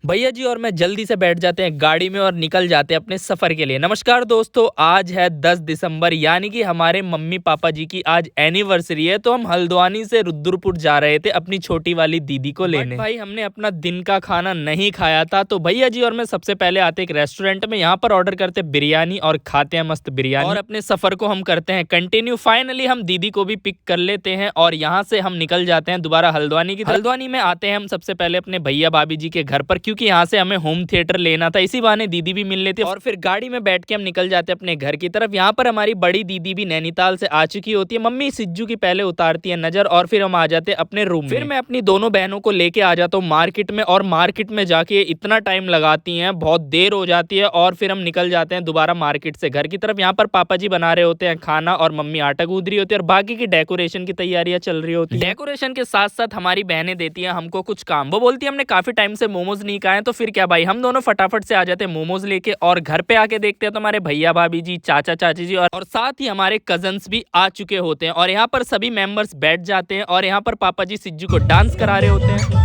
भैया जी और मैं जल्दी से बैठ जाते हैं गाड़ी में और निकल जाते हैं अपने सफर के लिए। नमस्कार दोस्तों, आज है 10 दिसंबर यानी कि हमारे मम्मी पापा जी की आज एनिवर्सरी है। तो हम हल्द्वानी से रुद्रपुर जा रहे थे अपनी छोटी वाली दीदी को लेने। भाई हमने अपना दिन का खाना नहीं खाया था, तो भैया जी और मैं सबसे पहले आते एक रेस्टोरेंट में, यहाँ पर ऑर्डर करते बिरयानी और खाते हैं मस्त बिरयानी और अपने सफर को हम करते हैं कंटिन्यू। फाइनली हम दीदी को भी पिक कर लेते हैं और यहाँ से हम निकल जाते हैं दोबारा हल्द्वानी की। हल्द्वानी में आते हैं हम सबसे पहले अपने भैया भाभी जी के घर पर, क्योंकि यहाँ से हमें होम थिएटर लेना था, इसी बहाने दीदी भी मिल लेती है। और फिर गाड़ी में बैठ के हम निकल जाते हैं अपने घर की तरफ। यहाँ पर हमारी बड़ी दीदी भी नैनीताल से आ चुकी होती है। मम्मी सिज्जू की पहले उतारती है नजर और फिर हम आ जाते हैं अपने रूम में। फिर मैं अपनी दोनों बहनों को लेके आ जाता हूँ मार्केट में, और मार्केट में जाके इतना टाइम लगाती हैं, बहुत देर हो जाती है। और फिर हम निकल जाते हैं दोबारा मार्केट से घर की तरफ। यहाँ पर पापा जी बना रहे होते हैं खाना और मम्मी आटा गूंद रही होती है और बाकी की डेकोरेशन की तैयारियां चल रही होती है। डेकोरेशन के साथ साथ हमारी बहनें देती हैं हमको कुछ काम। वो बोलती है हमने काफी टाइम से मोमोज नहीं खाए, तो फिर क्या भाई, हम दोनों फटाफट से आ जाते हैं मोमोज लेके। और घर पे आके देखते हैं तो हमारे भैया भाभी जी, चाचा चाची जी और साथ ही हमारे कजन्स भी आ चुके होते हैं। और यहाँ पर सभी मेंबर्स बैठ जाते हैं और यहाँ पर पापा जी सिज्जू को डांस करा रहे होते हैं।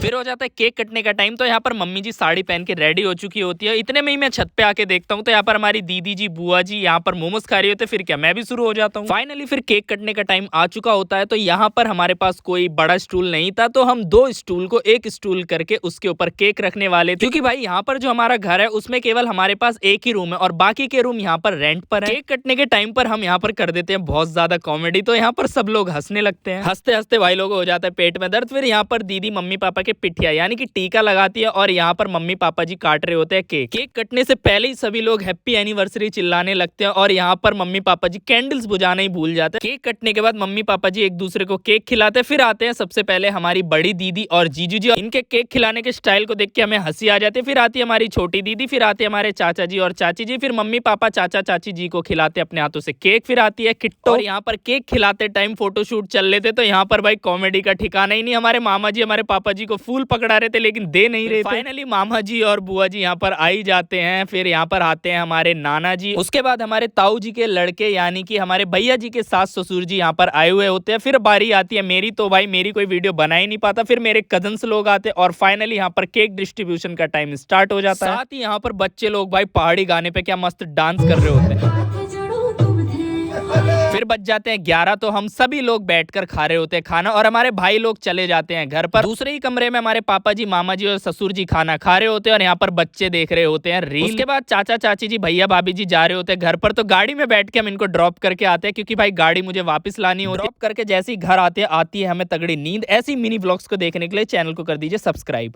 फिर हो जाता है केक कटने का टाइम। तो यहाँ पर मम्मी जी साड़ी पहन के रेडी हो चुकी होती है। इतने में ही मैं छत पे आके देखता हूँ तो यहाँ पर हमारी दीदी जी, बुआ जी यहाँ पर मोमोज खा रही होते हैं। फिर क्या, मैं भी शुरू हो जाता हूँ। फाइनली फिर केक कटने का टाइम आ चुका होता है। तो यहाँ पर हमारे पास कोई बड़ा स्टूल नहीं था, तो हम दो स्टूल को एक स्टूल करके उसके ऊपर केक रखने वाले थे, क्योंकि भाई यहाँ पर जो हमारा घर है उसमें केवल हमारे पास एक ही रूम है और बाकी के रूम यहाँ पर रेंट पर है। केक कटने के टाइम पर हम यहाँ पर कर देते हैं बहुत ज्यादा कॉमेडी, तो यहाँ पर सब लोग हंसने लगते हैं। हंसते हंसते भाई लोग हो जाता है पेट में दर्द। फिर यहाँ पर दीदी मम्मी पापा के पिठिया यानी कि टीका लगाती है और यहाँ पर मम्मी पापा जी काट रहे होते हैं केक। केक कटने से पहले ही सभी लोग हैप्पी एनिवर्सरी चिल्लाने लगते हैं और यहाँ पर मम्मी पापा जी कैंडल्स बुझाना ही भूल जाते हैं। केक कटने के बाद मम्मी पापा जी एक दूसरे को केक खिलाते हैं। फिर आते हैं सबसे पहले हमारी बड़ी दीदी और जीजू जी। इनके केक खिलाने के स्टाइल को देख के हमें हंसी आ जाती है। फिर आती है हमारी छोटी दीदी, फिर आते हैं हमारे चाचा जी और चाची जी। फिर मम्मी पापा चाचा चाची जी को खिलाते अपने हाथों से केक। फिर आती है किट्टो और यहाँ पर केक खिलाते टाइम फोटोशूट चल रहे थे, तो यहाँ पर भाई कॉमेडी का ठिकाना ही नहीं। हमारे मामा जी हमारे पापा जी को फूल पकड़ा रहे थे लेकिन दे नहीं रहे थे। फाइनली मामा जी और बुआ जी यहाँ पर आ ही जाते हैं। फिर यहाँ पर आते हैं हमारे नाना जी, उसके बाद हमारे ताऊ जी के लड़के यानी कि हमारे भैया जी के सास ससुर जी यहाँ पर आए हुए होते हैं। फिर बारी आती है मेरी, तो भाई मेरी कोई वीडियो बना ही नहीं पाता। फिर मेरे कजन्स लोग आते हैं और फाइनली यहाँ पर केक डिस्ट्रीब्यूशन का टाइम स्टार्ट हो जाता है। साथ ही यहाँ पर बच्चे लोग भाई पहाड़ी गाने पे क्या मस्त डांस कर रहे होते हैं। फिर बच जाते हैं 11, तो हम सभी लोग बैठकर खा रहे होते हैं खाना और हमारे भाई लोग चले जाते हैं घर पर। दूसरे ही कमरे में हमारे पापा जी, मामा जी और ससुर जी खाना खा रहे होते हैं और यहाँ पर बच्चे देख रहे होते हैं रील। उसके बाद चाचा चाची जी, भैया भाभी जी जा रहे होते हैं घर पर, तो गाड़ी में बैठ के हम इनको ड्रॉप करके आते हैं, क्योंकि भाई गाड़ी मुझे वापस लानी होती है। ड्रॉप करके जैसे ही घर आते हैं आती है हमें तगड़ी नींद। ऐसी मिनी व्लॉग्स को देखने के लिए चैनल को कर दीजिए सब्सक्राइब।